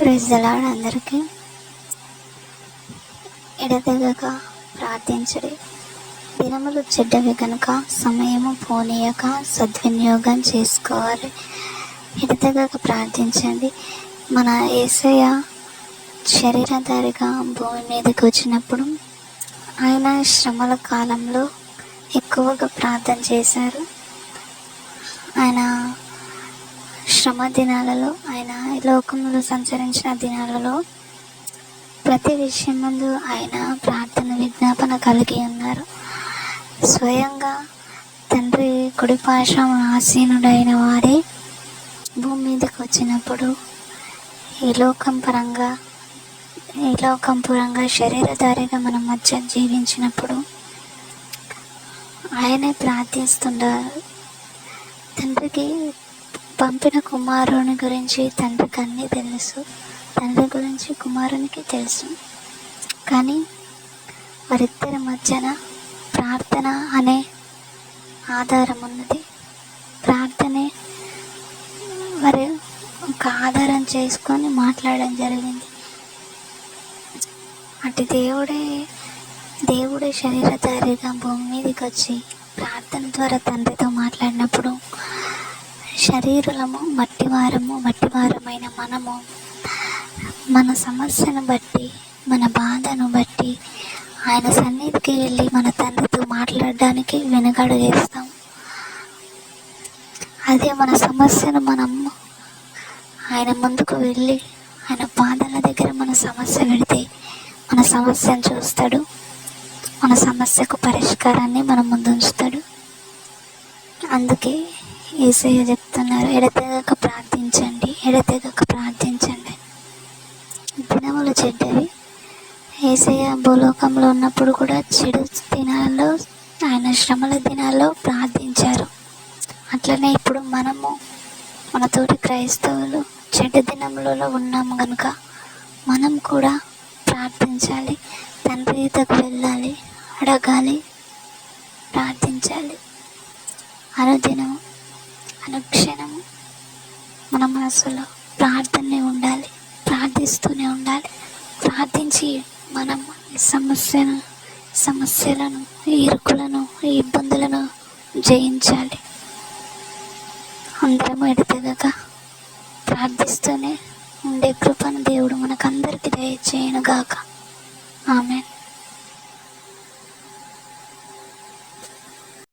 Praise the lord. అందరికీ ఎడతెగక ప్రార్థించుడి. దినములు చెడ్డవి కనుక సమయము పోనీయక సద్వినియోగం చేసుకోవాలి. ఎడతెగక ప్రార్థించండి. మన యేసయ్య శరీరధారిగా భూమి మీదకి వచ్చినప్పుడు ఆయన శ్రమల కాలంలో ఎక్కువగా ప్రార్థన చేశారు. ఆయన శ్రమ దినాలలో, ఆయన లోకంలో సంచరించిన దినాలలో ప్రతి విషయం ముందు ఆయన ప్రార్థన విజ్ఞాపన కలిగి ఉన్నారు. స్వయంగా తండ్రి కుడిపార్శ్వం ఆసీనుడైన వారే భూమి మీదకి వచ్చినప్పుడు ఈ లోకం పరంగా శరీరధారిగా మన మధ్య జీవించినప్పుడు ఆయనే ప్రార్థిస్తుంటారు. తండ్రికి పంపిన కుమారుని గురించి తండ్రికి అన్నీ తెలుసు, తండ్రి గురించి కుమారునికి తెలుసు. కానీ వారిద్దరి మధ్యన ప్రార్థన అనే ఆధారం ఉన్నది. ప్రార్థనే వారు ఒక ఆధారం చేసుకొని మాట్లాడడం జరిగింది. అటు దేవుడే శరీరధారిగా భూమి మీదకి వచ్చి ప్రార్థన ద్వారా తండ్రితో మాట్లాడినప్పుడు శరీరులము మట్టివారమైన మనము మన సమస్యను బట్టి, మన బాధను బట్టి ఆయన సన్నిధికి వెళ్ళి మన తండ్రితో మాట్లాడడానికి వెనుకడుగేస్తాం. అదే మన సమస్యను మనం ఆయన ముందుకు వెళ్ళి ఆయన పాదాల దగ్గర మన సమస్య పెడితే మన సమస్యను చూస్తాడు, మన సమస్యకు పరిష్కారాన్ని మన ముందు ఉంచుతాడు. అందుకే యేసయ్య చెప్తున్నారు, ఎడతెగక ప్రార్థించండి. దినములు చెడ్డవి. యేసయ్య భూలోకంలో ఉన్నప్పుడు కూడా చెడు దినాల్లో, ఆయన శ్రమల దినాల్లో ప్రార్థించారు. అట్లనే ఇప్పుడు మన తోటి క్రైస్తవులు చెడ్డ దినములలో ఉన్నాము కనుక మనం కూడా ప్రార్థించాలి. తండ్రి దగ్గరకు వెళ్ళాలి, అడగాలి, ప్రార్థించాలి. అనుదినము అనుక్షణము మన మనసులో ప్రార్థనే ఉండాలి, ప్రార్థిస్తూనే ఉండాలి. ప్రార్థించి మనం ఈ సమస్యలను, ఈ ఇరుకులను, ఈ ఇబ్బందులను జయించాలి. అందరము ఎడతెగక ప్రార్థిస్తూనే ఉండే కృపను దేవుడు మనకందరికీ దయచేయునుగాక. ఆమేన్.